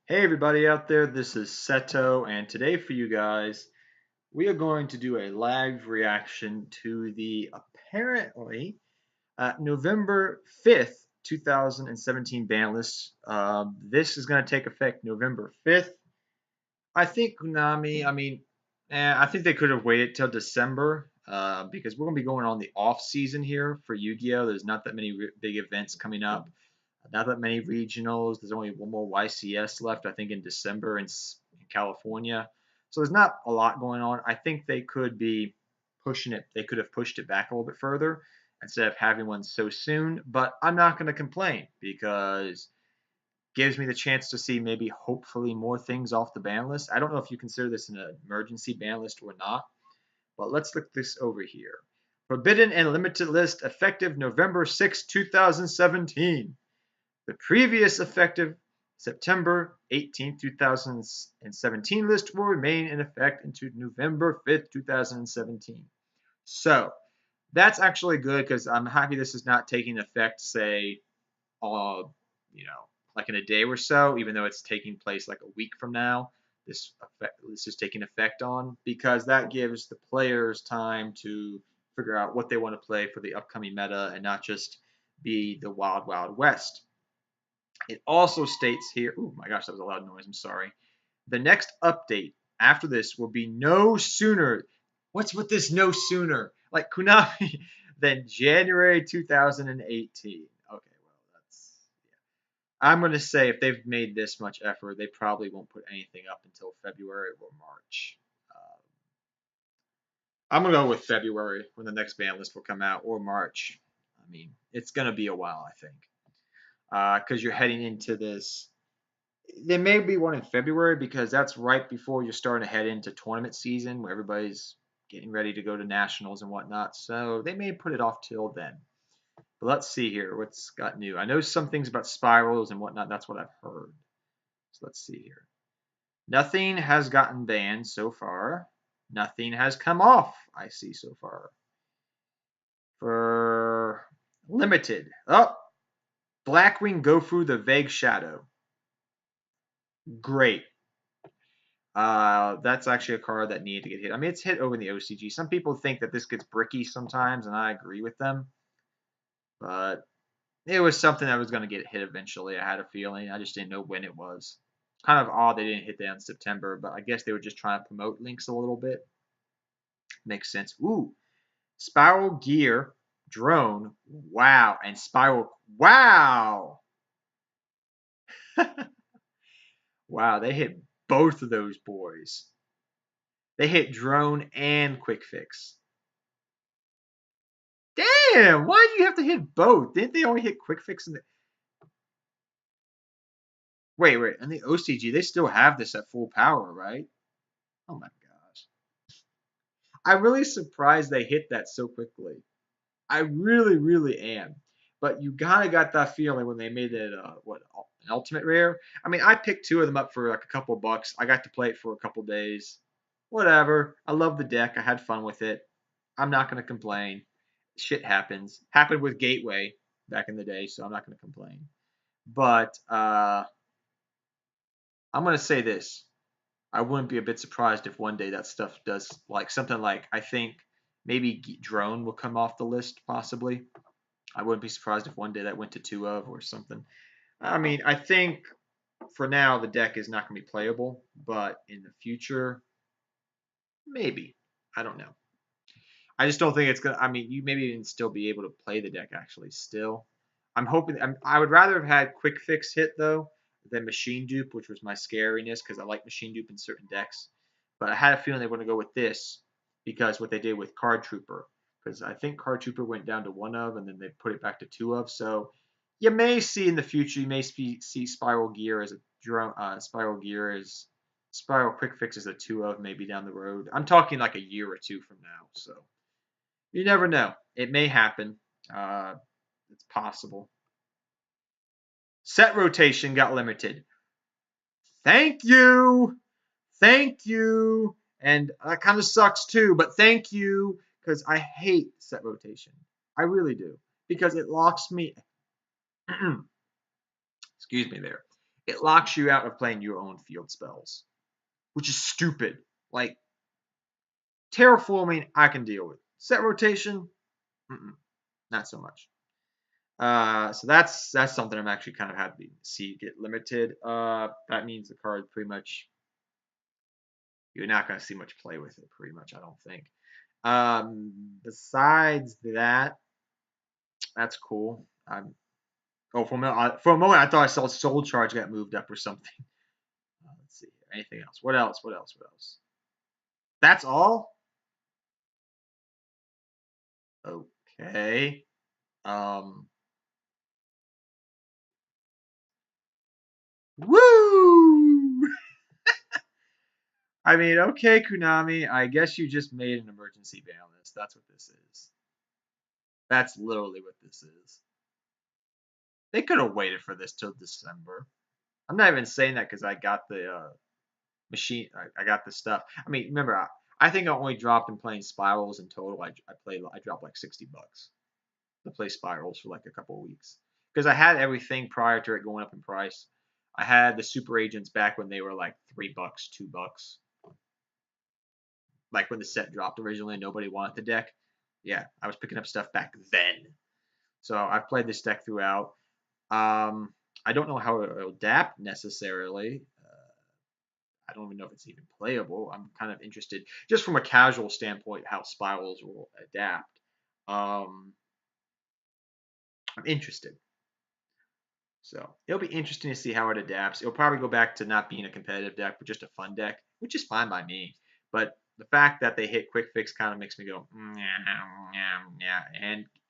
Hey everybody out there, this is Seto, and today for you guys, we are going to do a live reaction to the apparently November 5th, 2017 ban list. This is going to take effect November 5th. I think Konami, I think they could have waited till December because we're going to be going on the off season here for Yu-Gi-Oh! There's not that many big events coming up. Not that many regionals. There's only one more YCS left, I think, in December in California. So there's not a lot going on. I think they could be pushing it. They could have pushed it back a little bit further instead of having one so soon. But I'm not going to complain because it gives me the chance to see maybe hopefully more things off the ban list. I don't know if you consider this an emergency ban list or not, but let's look this over here. Forbidden and limited list effective November 6, 2017. The previous effective September 18, 2017 list will remain in effect into November 5th, 2017. So that's actually good because I'm happy this is not taking effect, say, uh, like in a day or so, even though it's taking place like a week from now. This is taking effect on because that gives the players time to figure out what they want to play for the upcoming meta and not just be the wild wild west. It also states here, oh my gosh, that was a loud noise. I'm sorry. The next update after this will be no sooner. What's with this no sooner? Like Konami than January 2018. Okay, well, I'm going to say if they've made this much effort, they probably won't put anything up until February or March. I'm going to go with February when the next ban list will come out, or March. I mean, it's going to be a while, I think, because you're heading into this. There may be one in February because that's right before you're starting to head into tournament season where everybody's getting ready to go to nationals and whatnot. So they may put it off till then. But let's see here what's got new. I know some things about spirals and whatnot. That's what I've heard. So let's see here. Nothing has gotten banned so far. Nothing has come off, I see so far. For limited. Oh, Blackwing go through the vague shadow. Great. That's actually a card that needed to get hit. I mean, it's hit over in the OCG. Some people think that this gets bricky sometimes, and I agree with them. But it was something that was going to get hit eventually. I had a feeling. I just didn't know when it was. Kind of odd they didn't hit that in September, but I guess they were just trying to promote links a little bit. Makes sense. Ooh, Spiral Gear, Drone, wow, and Spiral, wow. Wow, they hit both of those boys. They hit Drone and Quick Fix. Damn, why do you have to hit both? Didn't they only hit Quick Fix in the wait, and the OCG, they still have this at full power, right? Oh my gosh. I'm really surprised they hit that so quickly. I really, really am. But you kinda got that feeling when they made it an ultimate rare. I mean, I picked two of them up for like a couple bucks. I got to play it for a couple days. Whatever. I love the deck. I had fun with it. I'm not gonna complain. Shit happens. Happened with Gateway back in the day, so I'm not gonna complain. But I'm gonna say this. I wouldn't be a bit surprised if one day that stuff does like something like I think maybe drone will come off the list possibly. I wouldn't be surprised if one day that went to two of or something. I mean, I think for now the deck is not going to be playable, but in the future, maybe. I don't know. I just don't think it's gonna. I mean, you maybe even still be able to play the deck actually. Still, I'm hoping. I would rather have had Quick Fix hit though than Machine Dupe, which was my scariness because I like Machine Dupe in certain decks. But I had a feeling they were going to go with this because what they did with Card Trooper. Because I think Card Trooper went down to one of, and then they put it back to two of. So you may see in the future, you may see Spiral Gear as a drone. Spiral Quick Fix as a two of maybe down the road. I'm talking like a year or two from now. So you never know. It may happen. Uh, it's possible. Set rotation got limited. Thank you. Thank you. And that kind of sucks too, but thank you because I hate set rotation. I really do because it locks me. Excuse me there. it locks you out of playing your own field spells, which is stupid. Like, terraforming, I can deal with. Set rotation, not so much. So that's something I'm actually kind of happy to see get limited. That means the card pretty much you're not going to see much play with it. Pretty much, I don't think. Besides that, that's cool. Oh, for a moment, I thought I saw Soul Charge got moved up or something. Let's see. Anything else? What else? What else? What else? That's all. Okay. Um. Woo! I mean, okay, Konami. I guess you just made an emergency ban list. That's what this is. That's literally what this is. They could have waited for this till December. I'm not even saying that because I got the machine. I got the stuff. I mean, remember, I think I only dropped in playing Spirals in total. I dropped like $60 to play Spirals for like a couple of weeks because I had everything prior to it going up in price. I had the Super Agents back when they were like $3, $2. Like when the set dropped originally, and nobody wanted the deck. Yeah, I was picking up stuff back then. So I've played this deck throughout. I don't know how it'll adapt necessarily. I don't even know if it's even playable. I'm kind of interested, just from a casual standpoint, how Spirals will adapt. Um, I'm interested. So it'll be interesting to see how it adapts. It'll probably go back to not being a competitive deck, but just a fun deck, which is fine by me. But the fact that they hit quick fix kind of makes me go, yeah,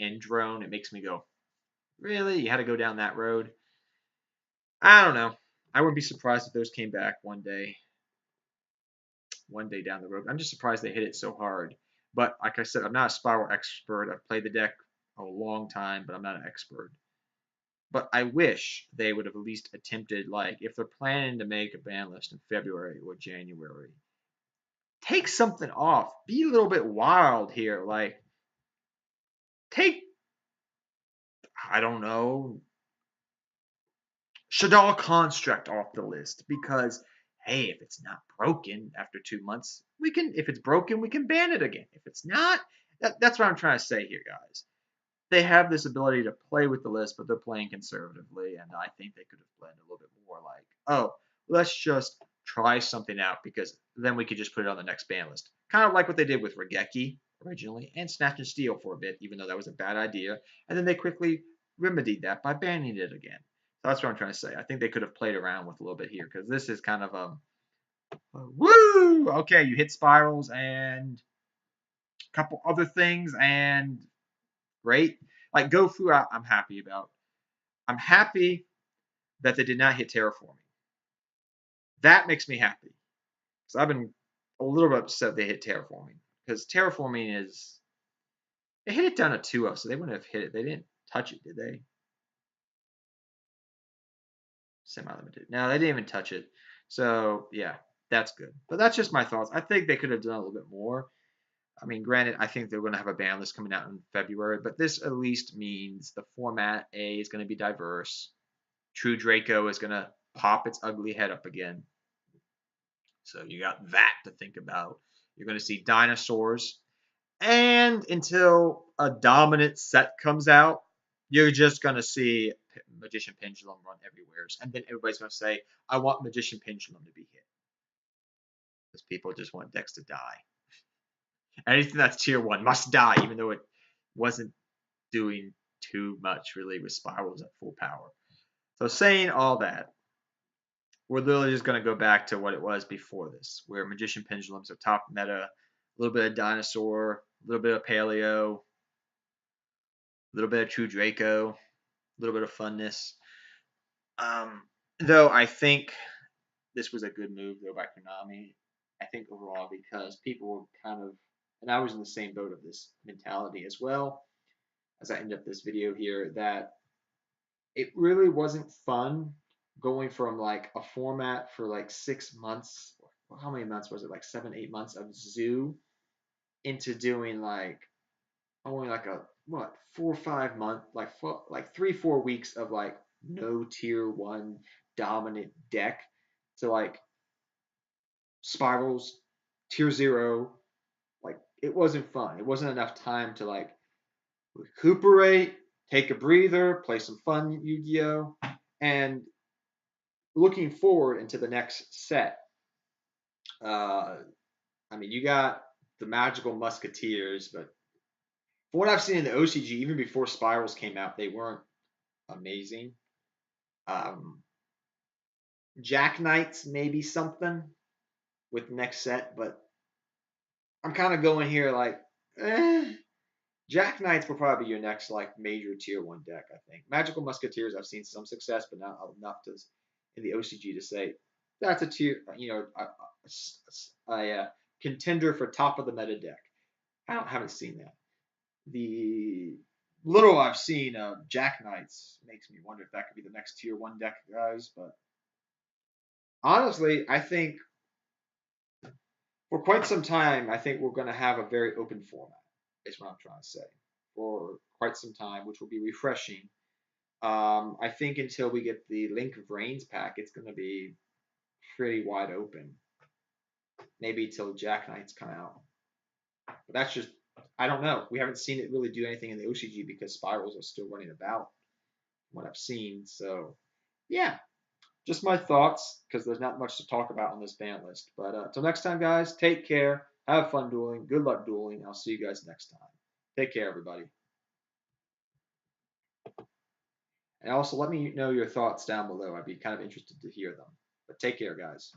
and drone, it makes me go, really? You had to go down that road? I don't know. I wouldn't be surprised if those came back one day down the road. I'm just surprised they hit it so hard. But like I said, I'm not a Spiral expert. I've played the deck a long time, but I'm not an expert. But I wish they would have at least attempted, like, if they're planning to make a ban list in February or January, take something off. Be a little bit wild here. Like, take, I don't know, Shadal Construct off the list because, hey, if it's not broken after 2 months, if it's broken, we can ban it again. If it's not, that's what I'm trying to say here, guys. They have this ability to play with the list, but they're playing conservatively, and I think they could have played a little bit more like, oh, let's just try something out because then we could just put it on the next ban list. Kind of like what they did with Regeki originally and Snatch and Steal for a bit, even though that was a bad idea. And then they quickly remedied that by banning it again. So that's what I'm trying to say. I think they could have played around with a little bit here because this is kind of woo! Okay, you hit Spirals and a couple other things and great. Like Go Through, I'm happy about. I'm happy that they did not hit terraforming. That makes me happy because I've been a little bit upset they hit terraforming because terraforming is they hit it down to 2-0, so they wouldn't have hit it. They didn't touch it, did they? Semi-limited. No, they didn't even touch it. So yeah, that's good. But that's just my thoughts. I think they could have done a little bit more. I mean, granted, I think they're going to have a ban list coming out in February, but this at least means the format A is going to be diverse. True Draco is going to pop its ugly head up again. So you got that to think about. You're going to see dinosaurs. And until a dominant set comes out, you're just going to see Magician Pendulum run everywhere. And then everybody's going to say, I want Magician Pendulum to be hit. Because people just want decks to die. Anything that's tier 1 must die, even though it wasn't doing too much really with Spirals at full power. So saying all that, we're literally just going to go back to what it was before this, where Magician Pendulums are top meta, a little bit of Dinosaur, a little bit of Paleo, a little bit of True Draco, a little bit of funness. Though I think this was a good move, though, by Konami. I think overall because people were kind of, and I was in the same boat of this mentality as well, as I end up this video here, that it really wasn't fun going from like a format for like 6 months. How many months was it? Like 7, 8 months of zoo into doing like only like a what 4 or 5 month like 3, 4 weeks of like no tier 1 dominant deck. So like Spirals, Tier Zero, like it wasn't fun. It wasn't enough time to like recuperate, take a breather, play some fun Yu-Gi-Oh, and looking forward into the next set. Uh, I mean, you got the Magical Musketeers, but from what I've seen in the OCG, even before Spirals came out, they weren't amazing. Um, Jack Knights maybe something with the next set, but I'm kind of going here like, Jack Knights will probably be your next like major tier one deck. I think Magical Musketeers I've seen some success, but not enough to in the OCG to say that's a tier, a contender for top of the meta deck. Haven't seen that. The little I've seen of Jack Knights makes me wonder if that could be the next tier one deck, guys. But honestly, I think for quite some time, I think we're going to have a very open format. Is what I'm trying to say for quite some time, which will be refreshing. I think until we get the Link of Reigns pack, it's going to be pretty wide open. Maybe till Jack Knights come out. But that's just, I don't know. We haven't seen it really do anything in the OCG because Spirals are still running about, what I've seen. So, yeah, just my thoughts because there's not much to talk about on this ban list. But until next time, guys, take care. Have fun dueling. Good luck dueling. I'll see you guys next time. Take care, everybody. And also let me know your thoughts down below. I'd be kind of interested to hear them. But take care, guys.